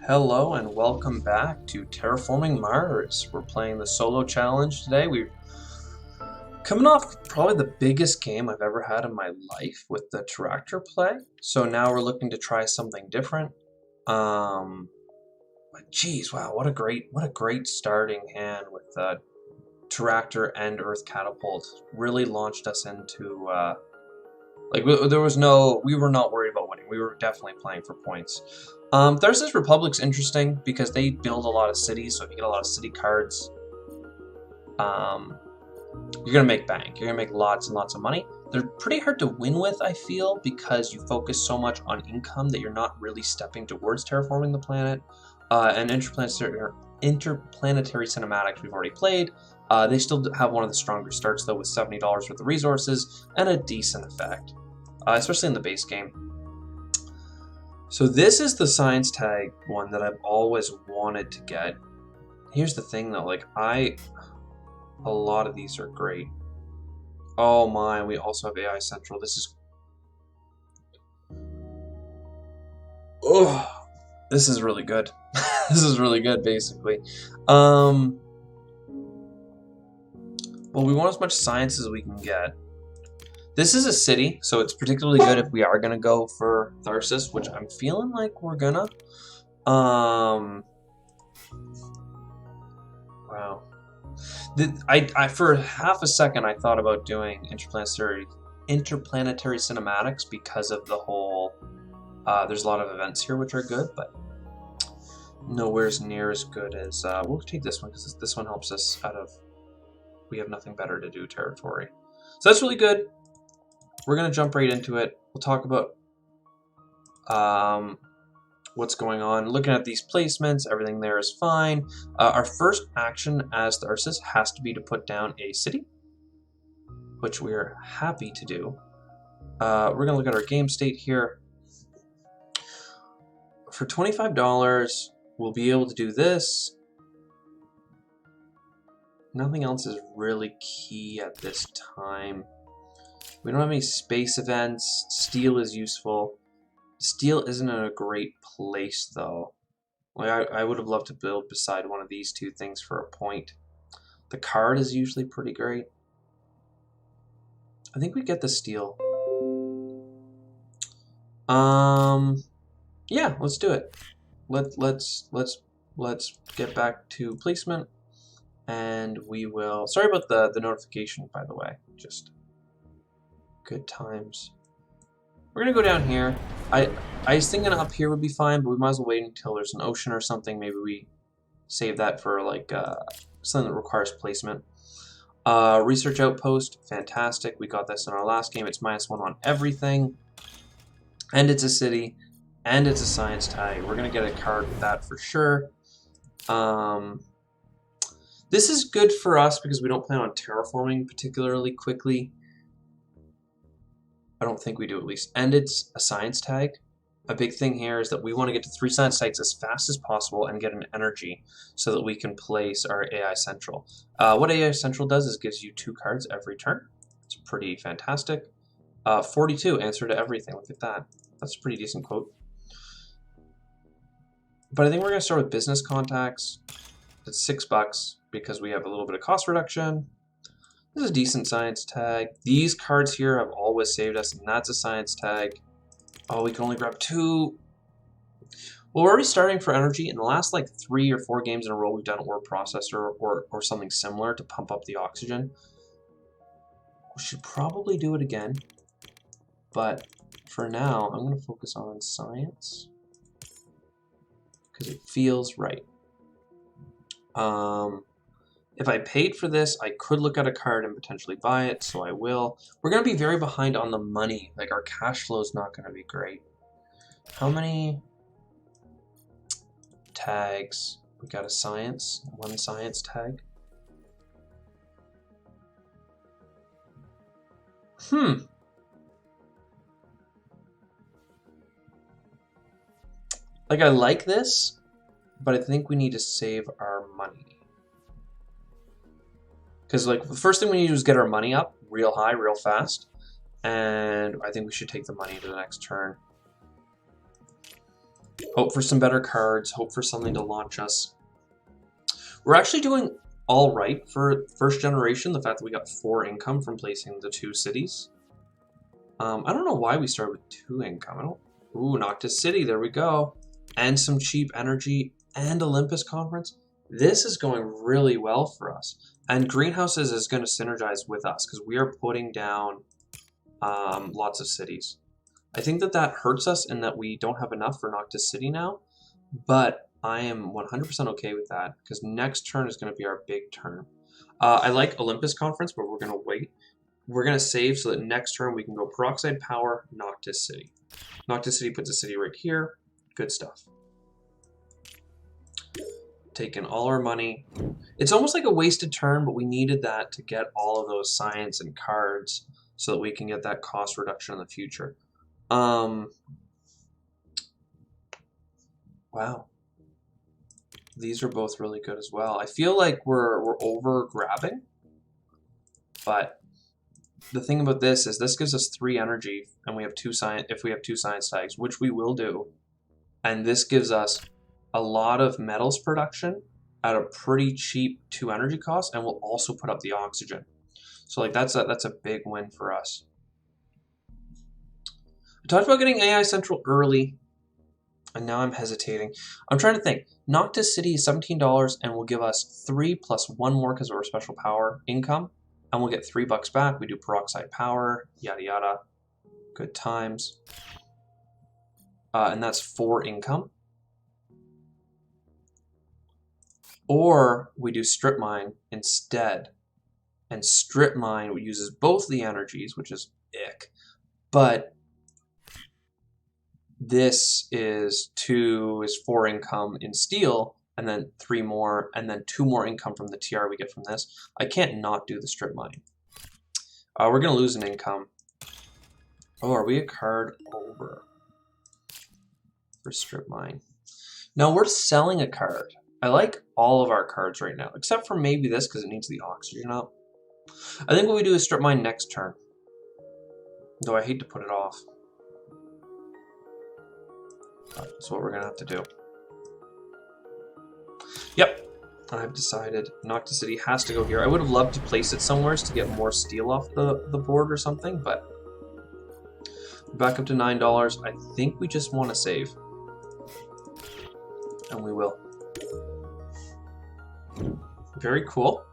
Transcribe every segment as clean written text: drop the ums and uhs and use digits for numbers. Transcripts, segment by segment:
Hello and welcome back to Terraforming Mars. We're playing the solo challenge today. We're coming off probably the biggest game I've ever had in my life with the Terraforming play. So now we're looking to try something different. But geez, wow, what a great starting hand with Terraforming and Earth Catapult. Really launched us into we were not worried about winning. We were definitely playing for points. Tharsis Republic's interesting because they build a lot of cities, so if you get a lot of city cards, you're gonna make bank. You're gonna make lots and lots of money. They're pretty hard to win with, I feel, because you focus so much on income that you're not really stepping towards terraforming the planet. And interplanetary cinematics we've already played. They still have one of the stronger starts though, with $70 worth of resources and a decent effect, especially in the base game. So this is the science tag one that I've always wanted to get. Here's the thing though, a lot of these are great. Oh my, we also have AI Central. This is really good. This is really good, basically. Well, we want as much science as we can get. This is a city, so it's particularly good if we are gonna go for Tharsis, which I'm feeling like we're gonna. Wow. I for half a second I thought about doing interplanetary cinematics because of the whole. There's a lot of events here which are good, but nowhere's near as good as. We'll take this one because this one helps us out of. We have nothing better to do territory, so that's really good. We're going to jump right into it. We'll talk about what's going on. Looking at these placements, everything there is fine. Our first action as Tharsis has to be to put down a city, which we are happy to do. We're going to look at our game state here. For $25, we'll be able to do this. Nothing else is really key at this time. We don't have any space events. Steel is useful. Steel isn't in a great place, though. I would have loved to build beside one of these two things for a point. The card is usually pretty great. I think we get the steel. Yeah, let's do it. Let's get back to placement, and we will. Sorry about the notification, by the way. Just. Good times. We're gonna go down here. I was thinking up here would be fine, but we might as well wait until there's an ocean or something. Maybe we save that for something that requires placement. Research outpost, fantastic. We got this in our last game. It's -1 on everything, and it's a city, and it's a science tag. We're gonna get a card with that for sure. This is good for us because we don't plan on terraforming particularly quickly. I don't think we do, at least. And it's a science tag. A big thing here is that we want to get to 3 science tags as fast as possible and get an energy so that we can place our AI Central. What AI Central does is gives you 2 cards every turn. It's pretty fantastic. 42, answer to everything. Look at that. That's a pretty decent quote. But I think we're going to start with business contacts. It's $6 because we have a little bit of cost reduction. This is a decent science tag. These cards here have always saved us, and that's a science tag. Oh, we can only grab 2. Well, we're already starting for energy. In the last 3 or 4 games in a row, we've done ore processor or something similar to pump up the oxygen. We should probably do it again. But for now, I'm going to focus on science because it feels right. If I paid for this, I could look at a card and potentially buy it, so I will. We're going to be very behind on the money. Our cash flow is not going to be great. How many tags? We got a science, 1 science tag. I like this, but I think we need to save our money. Because the first thing we need to do is get our money up real high, real fast. And I think we should take the money to the next turn. Hope for some better cards. Hope for something to launch us. We're actually doing all right for first generation. The fact that we got 4 income from placing the 2 cities. I don't know why we started with 2 income. Ooh, Noctis City. There we go. And some cheap energy and Olympus Conference. This is going really well for us. And Greenhouses is going to synergize with us because we are putting down lots of cities. I think that hurts us in that we don't have enough for Noctis City now, but I am 100% okay with that because next turn is going to be our big turn. I like Olympus Conference, but we're going to wait. We're going to save so that next turn we can go Peroxide Power, Noctis City. Noctis City puts a city right here. Good stuff. Taking all our money. It's almost like a wasted turn, but we needed that to get all of those science and cards so that we can get that cost reduction in the future. Wow. These are both really good as well. I feel like we're over grabbing, but the thing about this is this gives us 3 energy, and we have 2 science. If we have 2 science tags, which we will do, and this gives us a lot of metals production at a pretty cheap 2 energy cost, and we'll also put up the oxygen. So like that's a big win for us. I talked about getting AI Central early, and now I'm hesitating. I'm trying to think. Noctis City is $17 and will give us 3 plus 1 more because of our special power income, and we'll get $3 back. We do Peroxide Power, yada yada. Good times. And that's 4 income. Or we do Strip Mine instead. And Strip Mine uses both the energies, which is ick. But this is 4 income in steel, and then 3 more, and then 2 more income from the TR we get from this. I can't not do the Strip Mine. We're going to lose an income. Oh, are we a card over for Strip Mine? No, we're selling a card. I like all of our cards right now, except for maybe this because it needs the oxygen up. I think what we do is Strip Mine next turn. Though I hate to put it off. That's what we're going to have to do. Yep. I've decided Noctis City has to go here. I would have loved to place it somewhere to get more steel off the board or something, but back up to $9. I think we just want to save. And we will. Very cool.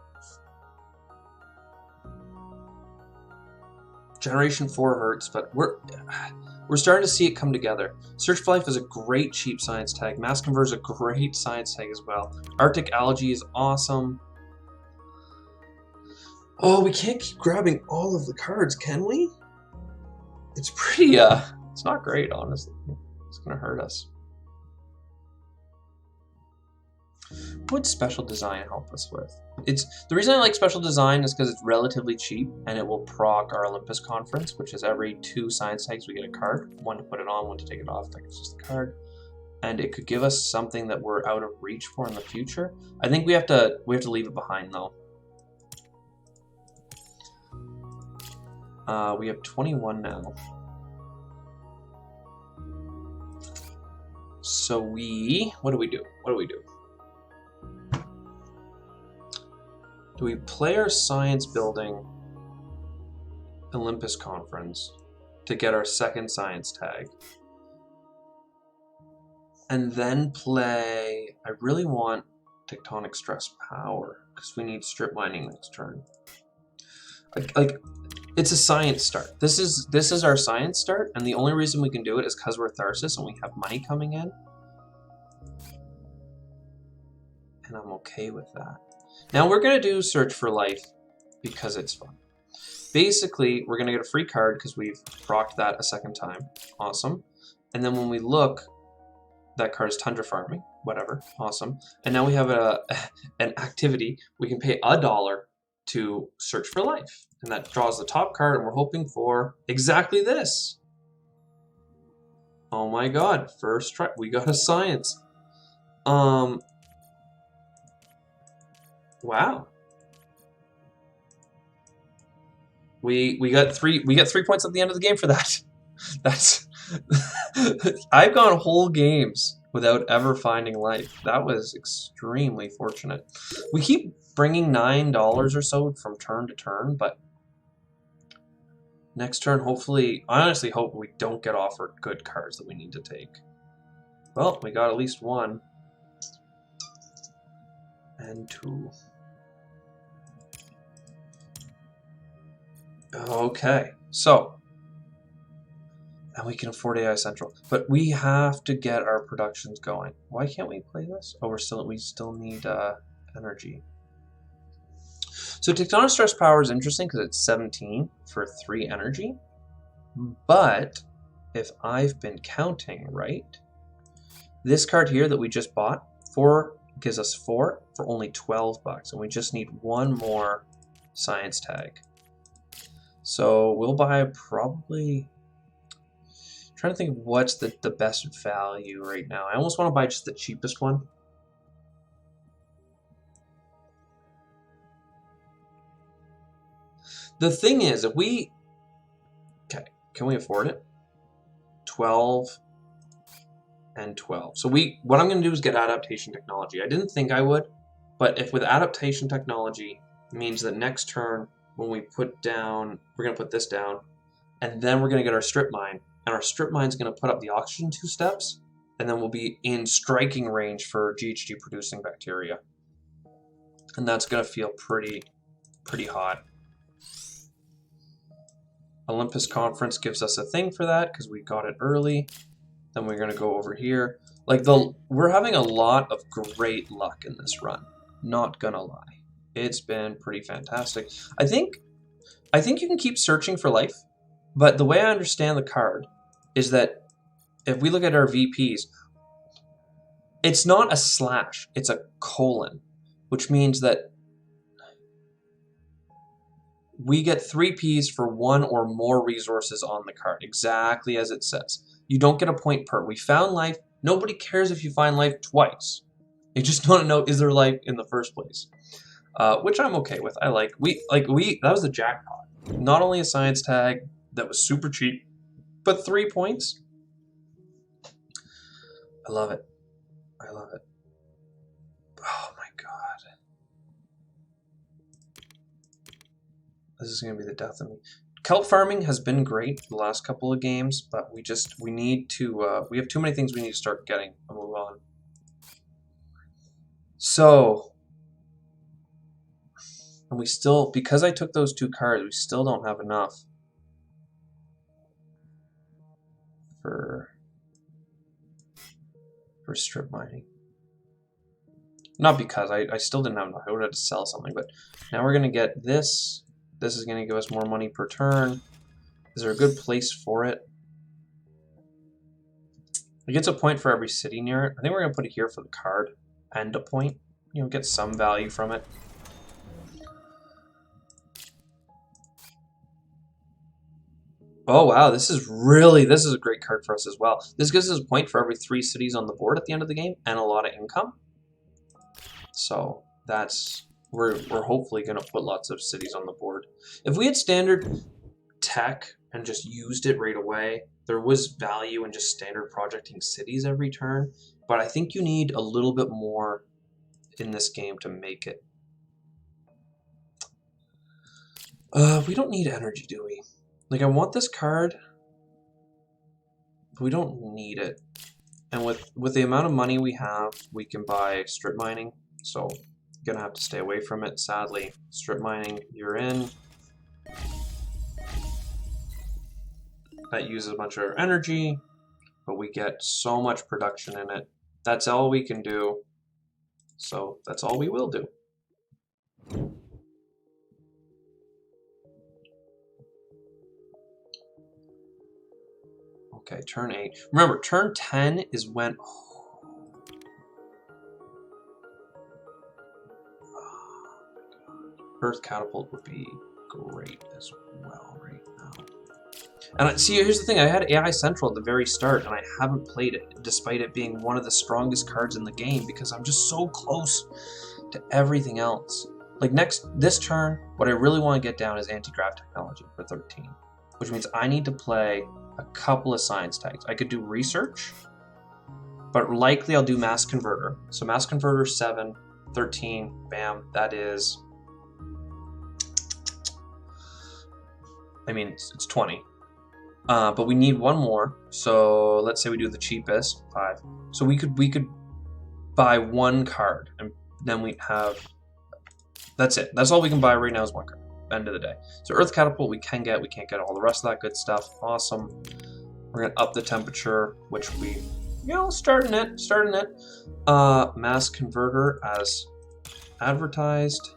Generation 4 hurts, but we're starting to see it come together. Search for Life is a great cheap science tag. Mass Convert is a great science tag as well. Arctic Algae is awesome. Oh, we can't keep grabbing all of the cards, can we? It's pretty, it's not great, honestly. It's gonna hurt us. What would Special Design help us with? The reason I like Special Design is because it's relatively cheap and it will proc our Olympus Conference, which is every 2 science tags we get a card. 1 to put it on, 1 to take it off. Like it's just a card. And it could give us something that we're out of reach for in the future. I think we have to leave it behind though. We have 21 now. So what do we do? What do we do? Do we play our science building Olympus Conference to get our 2nd science tag? And then play, I really want Tectonic Stress Power because we need Strip Mining next turn. Like it's a science start. This is our science start, and the only reason we can do it is because we're Tharsis and we have money coming in. And I'm okay with that. Now we're going to do Search for Life because it's fun. Basically, we're going to get a free card because we've procced that a 2nd time. Awesome. And then when we look, that card is Tundra Farming. Whatever. Awesome. And now we have an activity. We can pay $1 to Search for Life. And that draws the top card, and we're hoping for exactly this. Oh my god. First try. We got a science. Wow. We got 3 points at the end of the game for that. That's I've gone whole games without ever finding life. That was extremely fortunate. We keep bringing $9 or so from turn to turn, but next turn, hopefully, I honestly hope we don't get offered good cards that we need to take. Well, we got at least one. And two. Okay, so. And we can afford AI Central. But we have to get our productions going. Why can't we play this? Oh, we still need energy. So Tectonic Stress Power is interesting because it's 17 for 3 energy. But if I've been counting right, this card here that we just bought, 4 gives us 4 for only $12, and we just need one more science tag. So we'll buy probably. I'm trying to think of what's the best value right now. I almost want to buy just the cheapest one. The thing is, if we... Okay, can we afford it? 12 and 12. So what I'm going to do is get adaptation technology. I didn't think I would, but if with adaptation technology means that next turn when we put down, we're going to put this down, and then we're going to get our strip mine, and our strip mine is going to put up the oxygen 2 steps, and then we'll be in striking range for GHG producing bacteria. And that's going to feel pretty hot. Olympus Conference gives us a thing for that because we got it early. Then we're going to go over here. Like we're having a lot of great luck in this run. Not gonna lie. It's been pretty fantastic. I think you can keep searching for life, but the way I understand the card is that if we look at our VPs, it's not a slash, it's a colon, which means that we get 3 Ps for 1 or more resources on the card, exactly as it says. You don't get a point per. We found life. Nobody cares if you find life twice. You just want to know, is there life in the first place? Which I'm okay with. I like. That was the jackpot. Not only a science tag that was super cheap, but 3 points. I love it. I love it. Oh my god. This is going to be the death of me. Kelp farming has been great the last couple of games, but we need to, we have too many things we need to start getting and move on. So, and we still, because I took those 2 cards, we still don't have enough for strip mining. Not because, I still didn't have enough, I would have to sell something, but now we're going to get this. This is going to give us more money per turn. Is there a good place for it? It gets a point for every city near it. I think we're going to put it here for the card and a point. You know, get some value from it. Oh wow, this is a great card for us as well. This gives us a point for every 3 cities on the board at the end of the game and a lot of income. So that's... We're hopefully going to put lots of cities on the board. If we had standard tech and just used it right away, there was value in just standard projecting cities every turn, but I think you need a little bit more in this game to make it. We don't need energy, do we? Like, I want this card, but we don't need it. And with the amount of money we have, we can buy strip mining, so... Gonna have to stay away from it, sadly. Strip mining, you're in. That uses a bunch of our energy, but we get so much production in it. That's all we can do, so that's all we will do. Okay, turn 8. Remember, turn 10 is when... Earth Catapult would be great as well right now. And see, here's the thing, I had AI Central at the very start, and I haven't played it, despite it being one of the strongest cards in the game, because I'm just so close to everything else. Like, this turn, what I really want to get down is anti-grav technology for 13, which means I need to play a couple of science tags. I could do research, but likely I'll do mass converter. So mass converter 7, 13, bam, that is, I mean, it's 20. But we need one more. So let's say we do the cheapest, 5. So we could buy one card, and then we have, that's it. That's all we can buy right now is one card. End of the day. So Earth Catapult we can't get all the rest of that good stuff. Awesome. We're gonna up the temperature, which we, starting it. Mass Converter as advertised.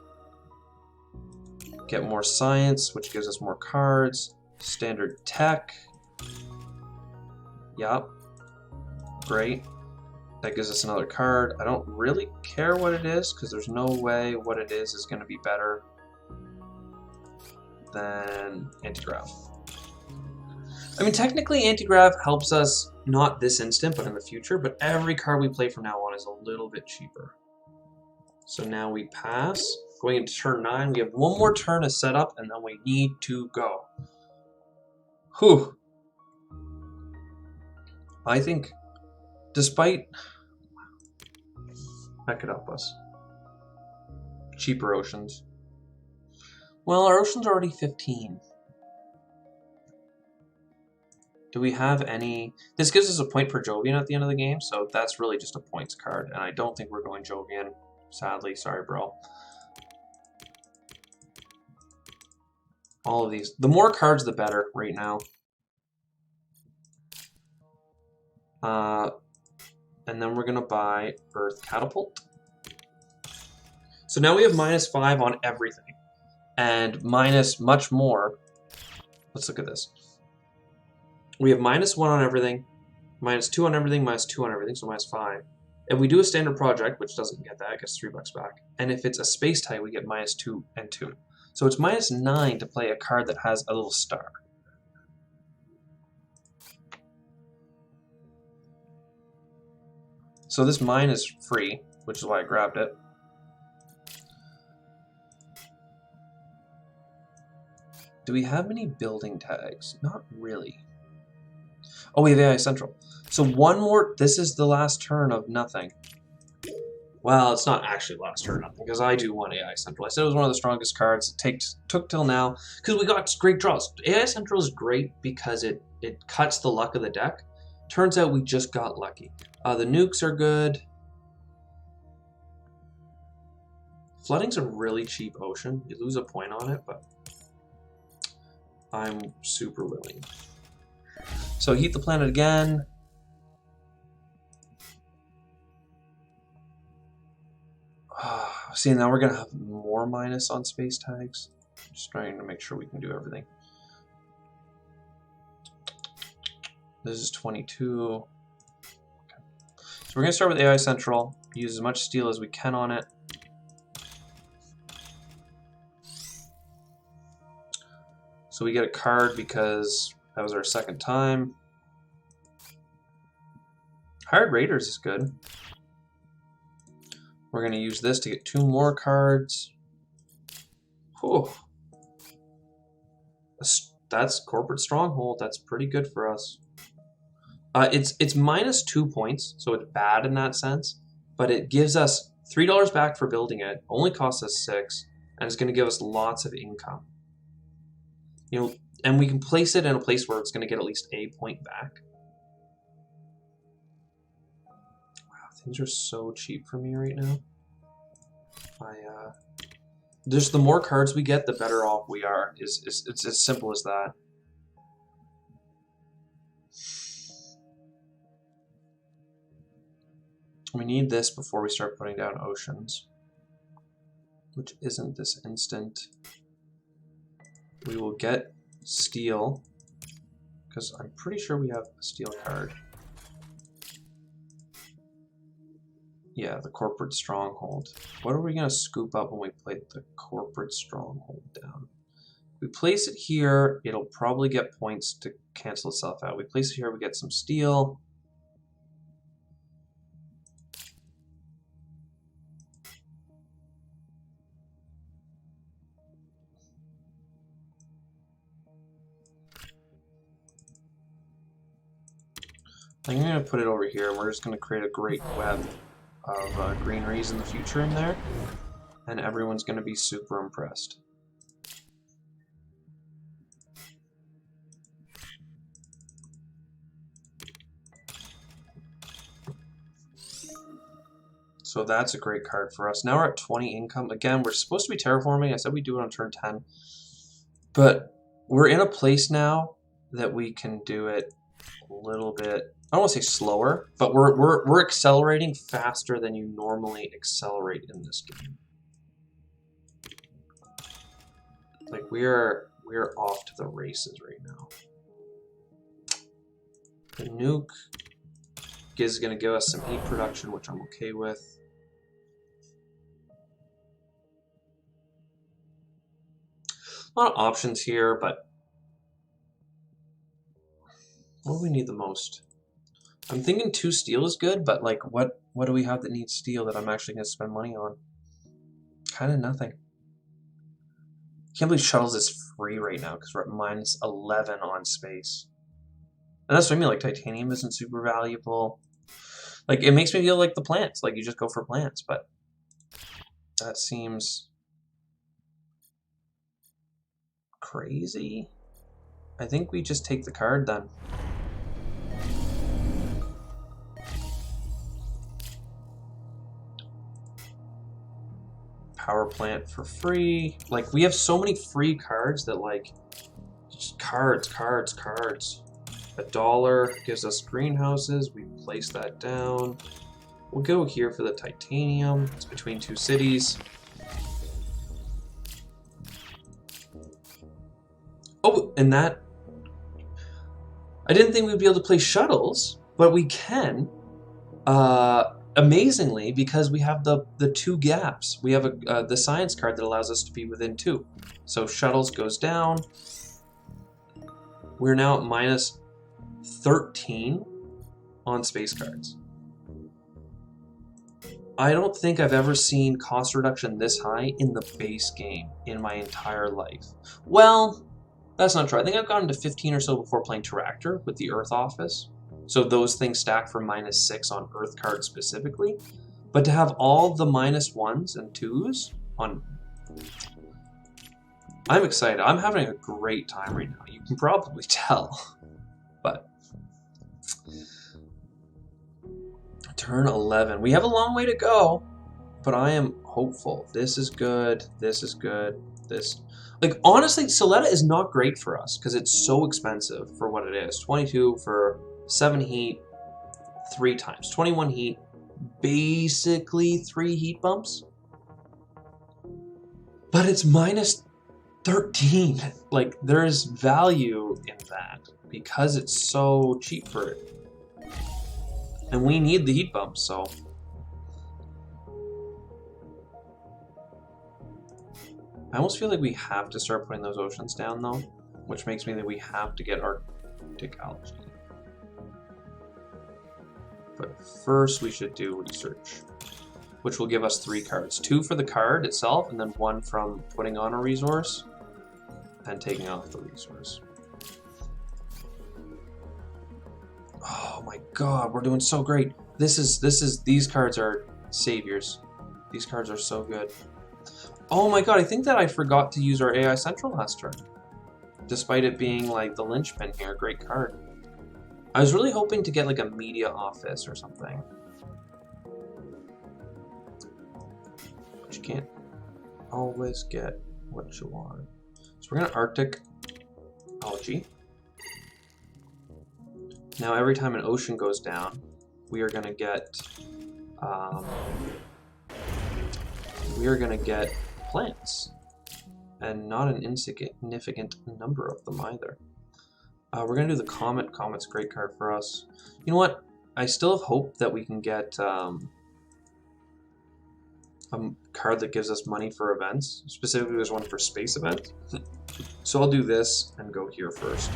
Get more science, which gives us more cards. Standard tech. Yup. Great. That gives us another card. I don't really care what it is, because there's no way what it is going to be better than anti-grav. I mean, technically anti-grav helps us not this instant, but in the future, but every card we play from now on is a little bit cheaper. So now we pass. Going into turn 9, we have one more turn to set up, and then we need to go. Whew. I think, despite... That could help us. Cheaper oceans. Well, our ocean's already 15. Do we have any... This gives us a point per Jovian at the end of the game, so that's really just a points card, and I don't think we're going Jovian, sadly. Sorry, bro. All of these. The more cards, the better right now. And then we're going to buy Earth Catapult. So now we have -5 on everything. And minus much more. Let's look at this. We have -1 on everything, -2 on everything, -2 on everything, so -5. If we do a standard project, which doesn't get that, it gets $3 back. And if it's a space type, we get -2 and 2. So it's -9 to play a card that has a little star. So this mine is free, which is why I grabbed it. Do we have any building tags? Not really. Oh, we have AI Central. So one more, this is the last turn of nothing. Well, it's not actually last turn of nothing, because I do want AI Central. I said it was one of the strongest cards. It took till now, because we got great draws. AI Central is great because it cuts the luck of the deck. Turns out we just got lucky. The nukes are good. Flooding's a really cheap ocean. You lose a point on it, but I'm super willing. So heat the planet again. See, now we're going to have more minus on space tags. Just trying to make sure we can do everything. This is 22. Okay. So we're going to start with AI Central. Use as much steel as we can on it. So we get a card because that was our second time. Hired Raiders is good. We're going to use this to get 2 more cards. Whew. That's Corporate Stronghold. That's pretty good for us. It's -2 points, so it's bad in that sense. But it gives us $3 back for building it. Only costs us 6, and it's going to give us lots of income. You know, and we can place it in a place where it's going to get at least a point back. Wow, things are so cheap for me right now. Just the more cards we get, the better off we are. It's as simple as that. We need this before we start putting down oceans, which isn't this instant. We will get steel, because I'm pretty sure we have a steel card. Yeah, the Corporate Stronghold. What are we going to scoop up when we play the Corporate Stronghold down? We place it here, it'll probably get points to cancel itself out. We place it here, we get some steel. I'm going to put it over here, and we're just going to create a great web of greeneries in the future in there, and everyone's going to be super impressed. So that's a great card for us. Now we're at 20 income. Again, we're supposed to be terraforming. I said we do it on turn 10. But we're in a place now that we can do it a little bit, I don't want to say slower, but we're accelerating faster than you normally accelerate in this game. Like we're off to the races right now. The nuke is going to give us some heat production, which I'm okay with. A lot of options here, but what do we need the most? I'm thinking 2 steel is good, but like what do we have that needs steel that I'm actually going to spend money on? Kind of nothing. Can't believe shuttles is free right now because we're at minus 11 on space. And that's what I mean, like titanium isn't super valuable. Like it makes me feel like the plants, like you just go for plants, but that seems crazy. I think we just take the card then. Power plant for free. Like we have so many free cards that like just cards. $1 gives us greenhouses. We place that down. We'll go here for the titanium. It's between 2 cities. Oh, and that I didn't think we'd be able to play shuttles, but we can. Amazingly, because we have the 2 gaps. We have the science card that allows us to be within 2. So shuttles goes down. We're now at minus 13 on space cards. I don't think I've ever seen cost reduction this high in the base game in my entire life. Well, that's not true. I think I've gotten to 15 or so before playing Tractor with the Earth Office. So those things stack for minus 6 on Earth cards specifically. But to have all the minus 1s and 2s on... I'm excited. I'm having a great time right now. You can probably tell. But... Turn 11. We have a long way to go, but I am hopeful. This is good. This is good. This... Like, honestly, Soletta is not great for us because it's so expensive for what it is. 22 for 7 heat, 3 times. 21 heat, basically 3 heat bumps. But it's minus 13. Like, there's value in that because it's so cheap for it. And we need the heat bumps, so... I almost feel like we have to start putting those oceans down, though, which makes me think we have to get Arctic algae. But first we should do research, which will give us 3 cards. 2 for the card itself, and then 1 from putting on a resource and taking off the resource. Oh my god, we're doing so great. These cards are saviors. These cards are so good. Oh my god, I think that I forgot to use our AI Central last turn. Despite it being like the linchpin here, great card. I was really hoping to get like a media office or something. But you can't always get what you want. So we're gonna Arctic algae. Now every time an ocean goes down, we are gonna get plants, and not an insignificant number of them either. We're gonna do the Comet. Comet's a great card for us. You know what? I still have hope that we can get a card that gives us money for events. Specifically, there's one for space events. So I'll do this and go here first.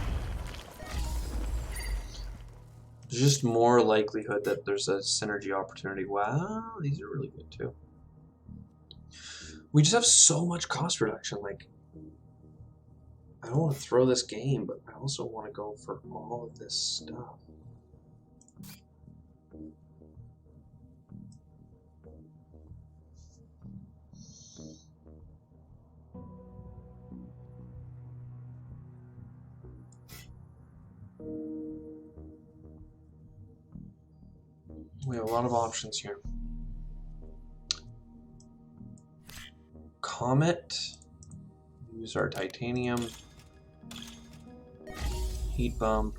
There's just more likelihood that there's a synergy opportunity. Wow, these are really good too. We just have so much cost reduction. Like, I don't want to throw this game, but I also want to go for all of this stuff. We have a lot of options here. Comet. Use our titanium. Heat bump.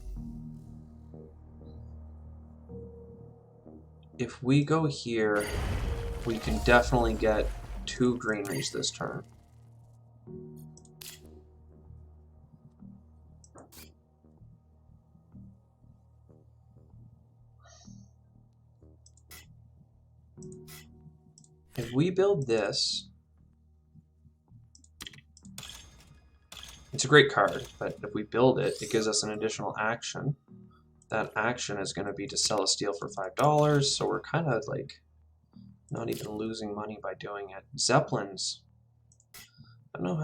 If we go here, we can definitely get 2 greeneries this turn. If we build this, it's a great card, but if we build it, it gives us an additional action. That action is going to be to sell a steel for $5, so we're kind of like not even losing money by doing it. Zeppelins. I don't know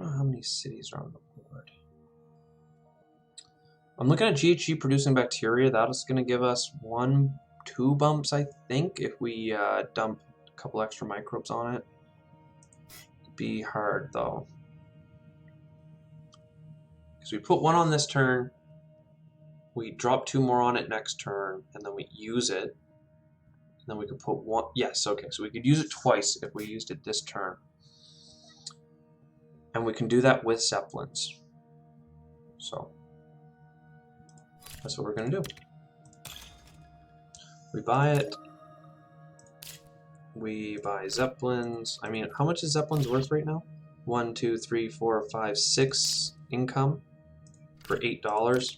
how many cities are on the board. I'm looking at GHG producing bacteria. That is going to give us 1-2 bumps, I think, if we dump a couple extra microbes on it. It'd be hard though. Because we put 1 on this turn, we drop 2 more on it next turn, and then we use it. And then we could put 1. Yes, okay, so we could use it twice if we used it this turn. And we can do that with Zeppelins. So that's what we're going to do. We buy it. We buy Zeppelins. I mean, how much is Zeppelins worth right now? 1, 2, 3, 4, 5, 6 income for $8.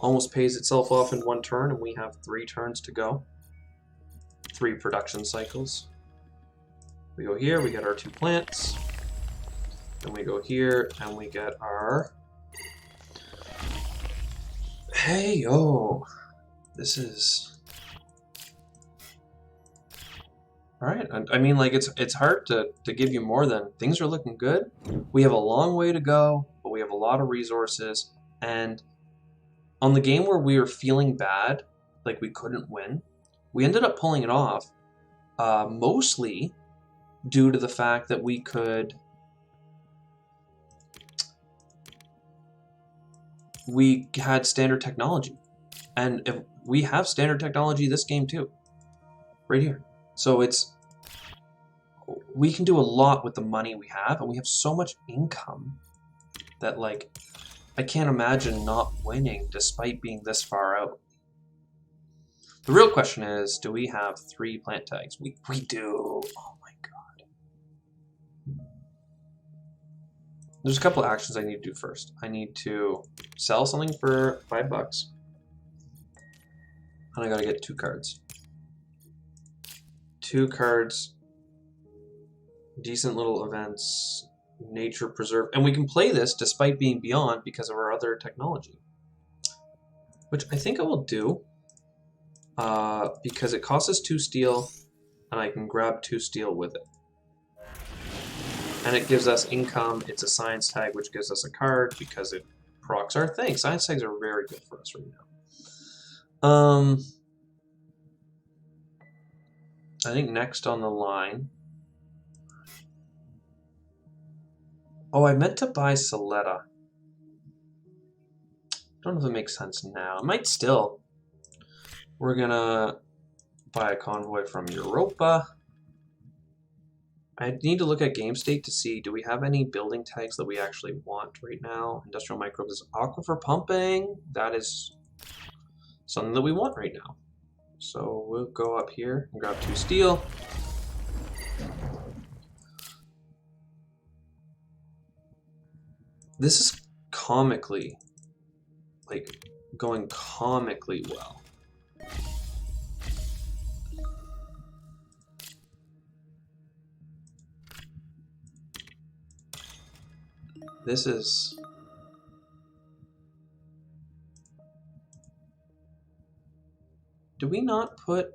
Almost pays itself off in 1 turn, and we have 3 turns to go. 3 production cycles. We go here, we get our 2 plants. Then we go here, and we get our... Hey, yo! This is... Alright, I mean, like, it's hard to give you more than... Things are looking good. We have a long way to go, but we have a lot of resources, and on the game where we were feeling bad, like we couldn't win, we ended up pulling it off, mostly due to the fact that we could... We had standard technology. And if we have standard technology this game too. Right here. So it's... We can do a lot with the money we have, and we have so much income that, like, I can't imagine not winning despite being this far out. The real question is, do we have 3 plant tags? We do. Oh my god. There's a couple of actions I need to do first. I need to sell something for $5. And I gotta get 2 cards. 2 cards. Decent little events. Nature preserve. And we can play this despite being beyond because of our other technology. Which I think I will do. Because it costs us 2 steel, and I can grab 2 steel with it. And it gives us income. It's a science tag, which gives us a card because it procs our thing. Science tags are very good for us right now. I think next on the line... Oh, I meant to buy Soletta. Don't know if it makes sense now. It might still. We're gonna buy a convoy from Europa. I need to look at game state to see, do we have any building tags that we actually want right now? Industrial microbes is aquifer pumping. That is something that we want right now. So we'll go up here and grab 2 steel. This is comically, like, going comically well. This is... Do we not put...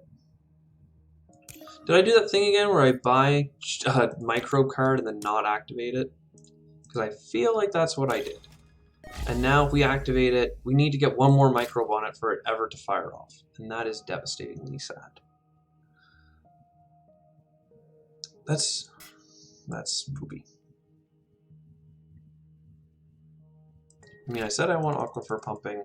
Did I do that thing again where I buy a micro card and then not activate it? Because I feel like that's what I did. And now if we activate it, we need to get 1 more microbe on it for it ever to fire off. And that is devastatingly sad. That's poopy. I mean, I said I want aquifer pumping.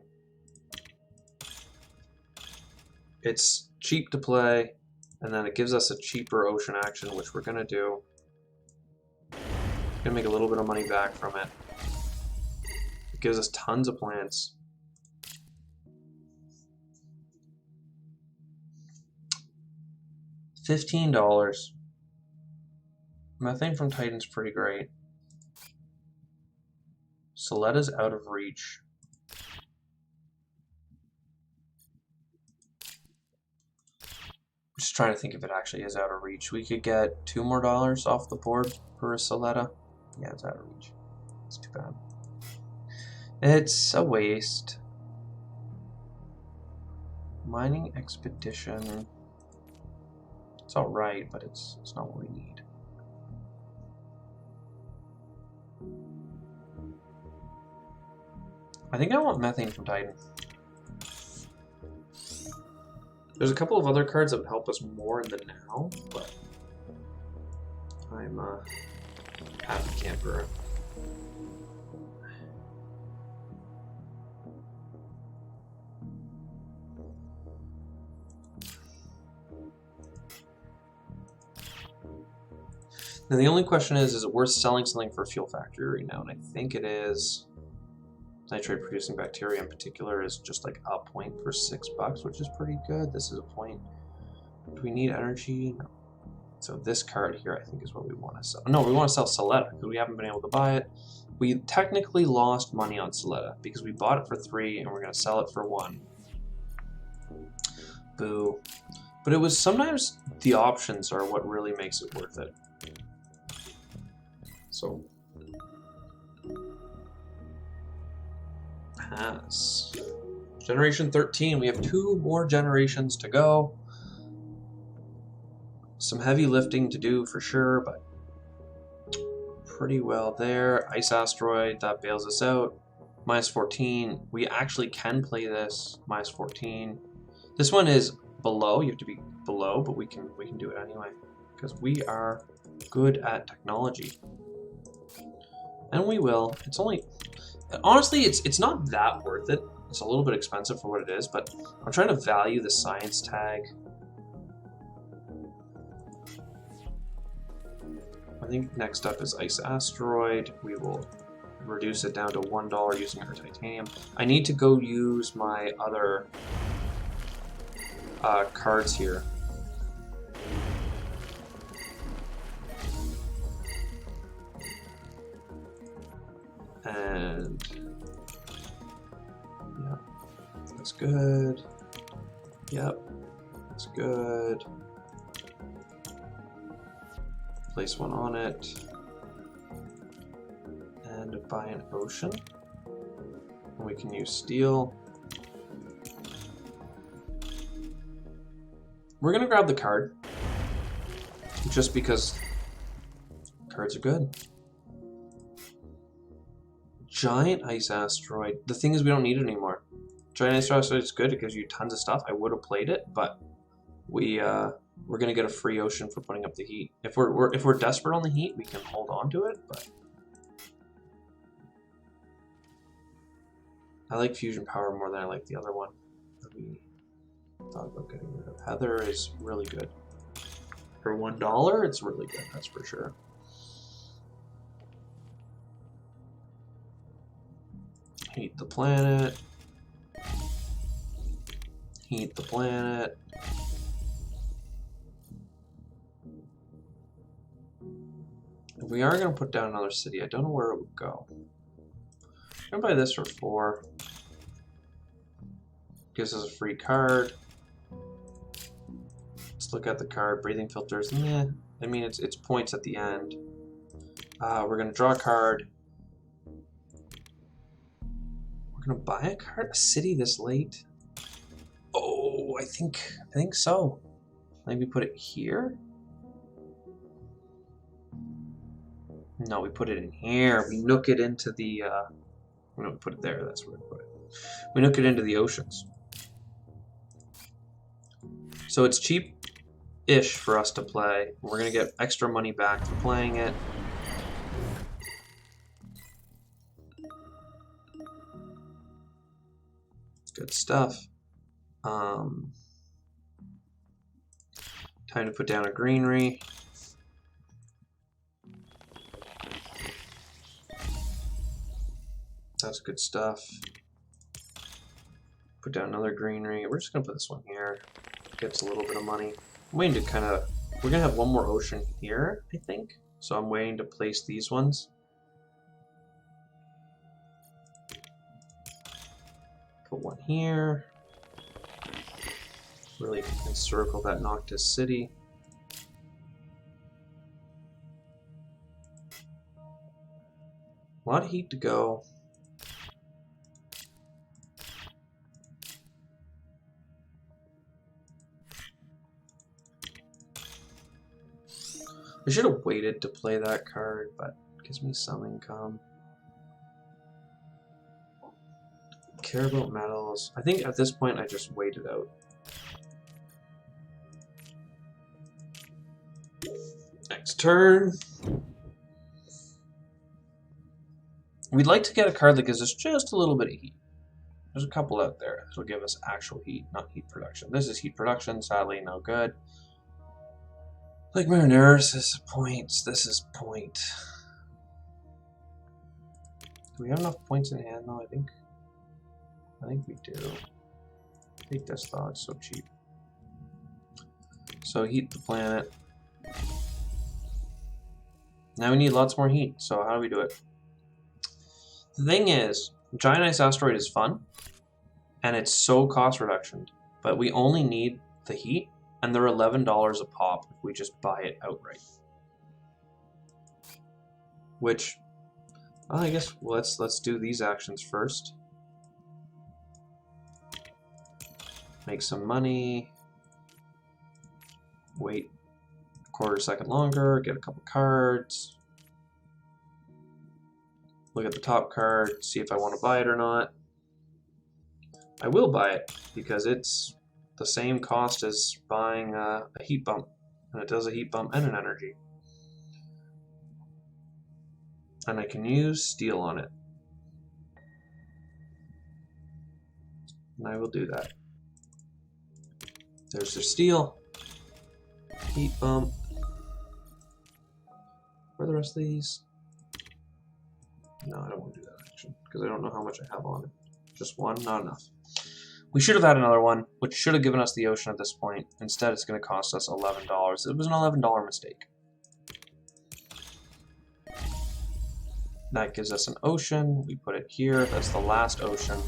it's cheap to play, and then it gives us a cheaper ocean action, which we're gonna do. Gonna make a little bit of money back from it. It gives us tons of plants. $15. Methane from Titan's pretty great. Soletta's out of reach. Just trying to think if it actually is out of reach. We could get $2 more off the board for a Soletta. Yeah, it's out of reach. It's too bad. It's a waste. Mining expedition. It's alright, but it's not what we need. I think I want methane from Titan. There's a couple of other cards that would help us more in the now, but I'm a happy camper. Now the only question is it worth selling something for a fuel factory right now? And I think it is. Nitrate producing bacteria in particular is just like a point for $6, which is pretty good. This is a point. Do we need energy? No. So this card here I think is what we want to sell. No, we want to sell Soletta because we haven't been able to buy it. We technically lost money on Soletta because we bought it for 3 and we're going to sell it for 1. Boo. But it was sometimes the options are what really makes it worth it. So pass. Generation 13. We have 2 more generations to go. Some heavy lifting to do for sure, but pretty well there. Ice asteroid, that bails us out. -14. We actually can play this. -14. This one is below. You have to be below, but we can do it anyway because we are good at technology. And we will. It's only, honestly, it's not that worth it. It's a little bit expensive for what it is, but I'm trying to value the science tag. I think next up is Ice Asteroid. We will reduce it down to $1 using our titanium. I need to go use my other cards here. And yeah, that's good. Yep, that's good. Place one on it. And buy an ocean. And we can use steel. We're gonna grab the card. Just because cards are good. Giant Ice Asteroid. The thing is we don't need it anymore. Giant Ice Asteroid is good. It gives you tons of stuff. I would have played it, but we're gonna get a free ocean for putting up the heat. If we're desperate on the heat, we can hold on to it, but I like fusion power more than I like the other one that we thought about getting rid of. Heather is really good. For $1, it's really good, that's for sure. Heat the planet. Heat the planet. If we are going to put down another city, I don't know where it would go. I'm going to buy this for 4. Gives us a free card. Let's look at the card. Breathing filters. Meh. I mean, it's points at the end. We're going to draw a card. We're going to buy a card? A city this late? Oh, I think so. Maybe put it here? No, we put it in here. We nook it into the, we don't put it there, that's where we put it. We nook it into the oceans. So it's cheap-ish for us to play. We're going to get extra money back for playing it. Good stuff. Time to put down a greenery. That's good stuff. Put down another greenery. We're just gonna put this one here. Gets a little bit of money. I'm waiting to kind of. We're gonna have one more ocean here, I think. So I'm waiting to place these ones. Put one here. Really encircle that Noctis city. A lot of heat to go. I should have waited to play that card, but it gives me some income. Care about metals. I think at this point I just wait it out. Next turn. We'd like to get a card that gives us just a little bit of heat. There's a couple out there that'll give us actual heat, not heat production. This is heat production, sadly no good. Like Marineris, this is points, this is point. Do we have enough points in hand though? I think we do. Take this thought, it's so cheap. So heat the planet. Now we need lots more heat, so how do we do it? The thing is, Giant Ice Asteroid is fun, and it's so cost reduction, but we only need the heat, and they're $11 a pop if we just buy it outright. Which, well, I guess let's do these actions first. Make some money. Wait a quarter second longer. Get a couple cards. Look at the top card. See if I want to buy it or not. I will buy it because it's the same cost as buying a heat bump, and it does a heat bump and an energy. And I can use steel on it. And I will do that. There's the steel. Heat bump. Where are the rest of these? No, I don't want to do that action because I don't know how much I have on it. Just one, not enough. We should have had another one, which should have given us the ocean at this point. Instead, it's going to cost us $11. It was an $11 mistake. That gives us an ocean. We put it here. That's the last ocean.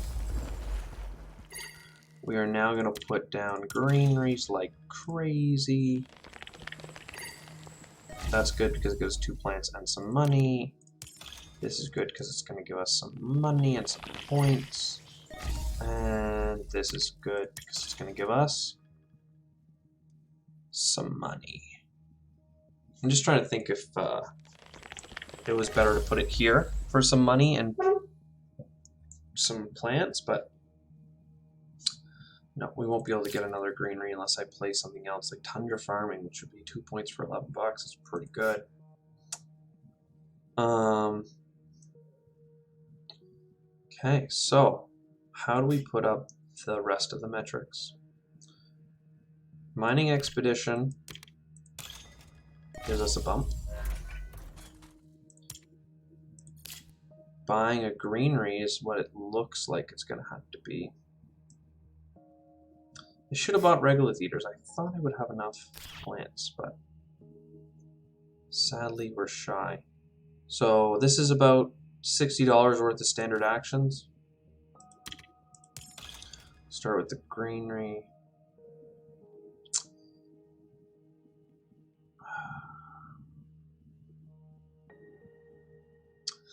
We are now going to put down greeneries like crazy. That's good because it gives 2 plants and some money. This is good because it's going to give us some money and some points. And this is good because it's going to give us some money. I'm just trying to think if it was better to put it here for some money and some plants, but no, we won't be able to get another greenery unless I play something else like Tundra Farming, which would be 2 points for $11. It's pretty good. Okay, so how do we put up the rest of the metrics? Mining Expedition gives us a bump. Buying a greenery is what it looks like it's going to have to be. I should have bought regolith eaters. I thought I would have enough plants, but sadly we're shy. So this is about $60 worth of standard actions. Start with the greenery.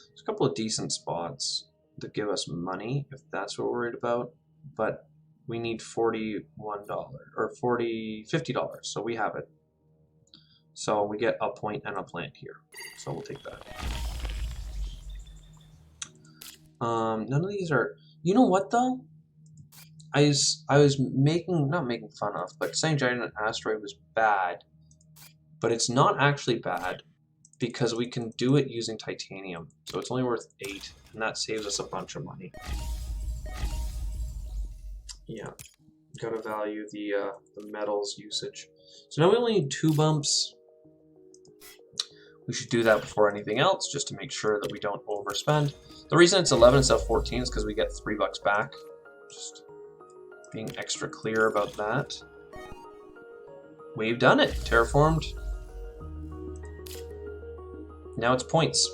There's a couple of decent spots that give us money if that's what we're worried about, but we need $41 or $50, so we have it. So we get a point and a plant here, so we'll take that. None of these are. You know what though? I was not making fun of, but saying Giant Asteroid was bad, but it's not actually bad because we can do it using titanium, so it's only worth 8, and that saves us a bunch of money. Yeah, Gotta value the metals usage. So now we only need 2 bumps. We should do that before anything else, just to make sure that we don't overspend. The reason it's 11 instead of 14 is because we get $3 back. Just being extra clear about that. We've done it. Terraformed. Now it's points.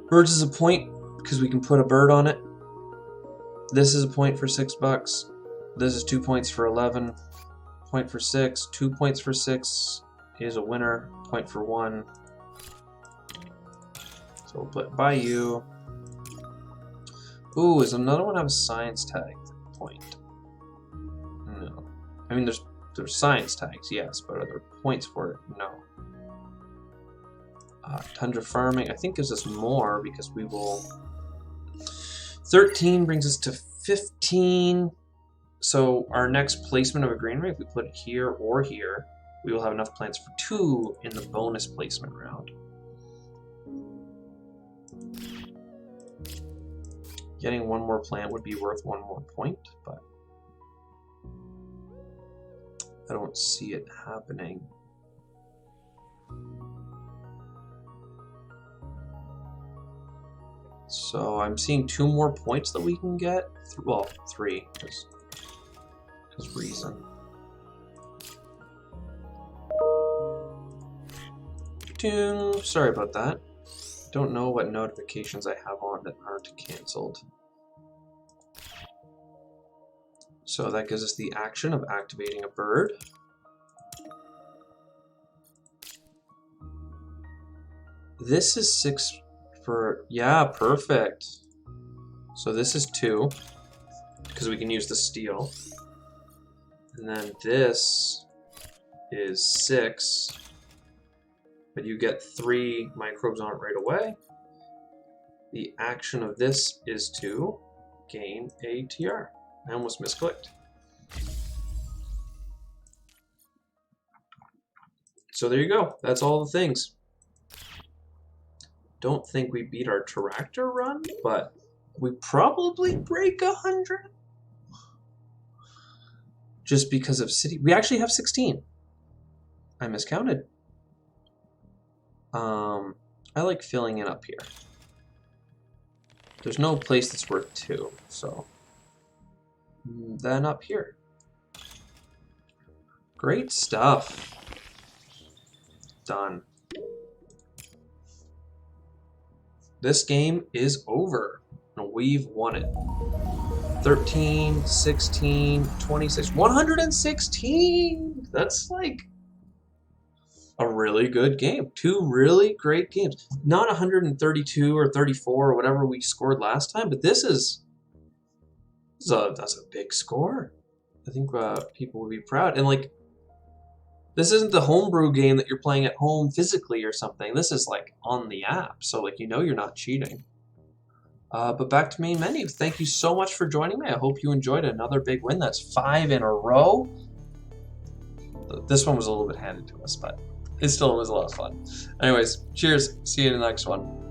Birds is a point because we can put a bird on it. This is a point for $6. This is 2 points for 11. Point for 6. 2 points for 6 is a winner. Point for 1. So we'll put by you. Ooh, is another one have a science tag point? No. I mean, there's science tags, yes, but are there points for it? No. Tundra farming, I think, gives us more because we will. 13 brings us to 15. So our next placement of a greenery, if we put it here or here, we will have enough plants for 2 in the bonus placement round. Getting 1 more plant would be worth 1 more point, but I don't see it happening. So I'm seeing 2 more points that we can get. Well, 3, because reason. Sorry about that. Don't know what notifications I have on that aren't cancelled. So that gives us the action of activating a bird. This is 6 for, yeah, perfect. So this is 2, because we can use the steel. And then this is 6, but you get 3 microbes on it right away. The action of this is to gain a TR. I almost misclicked. So there you go. That's all the things. Don't think we beat our tractor run, but we probably break 100. Just because of city. We actually have 16. I miscounted. I like filling it up here. There's no place that's worth 2, so then up here. Great stuff. Done. This game is over, and we've won it. 13, 16, 26, 116! That's like a really good game. 2 really great games. Not 132 or 34 or whatever we scored last time, but that's a big score. I think people would be proud. And like, this isn't the homebrew game that you're playing at home physically or something. This is like on the app, so like you're not cheating. But back to main menu. Thank you so much for joining me. I hope you enjoyed another big win. That's 5 in a row. This one was a little bit handed to us, but it still was a lot of fun. Anyways, cheers. See you in the next one.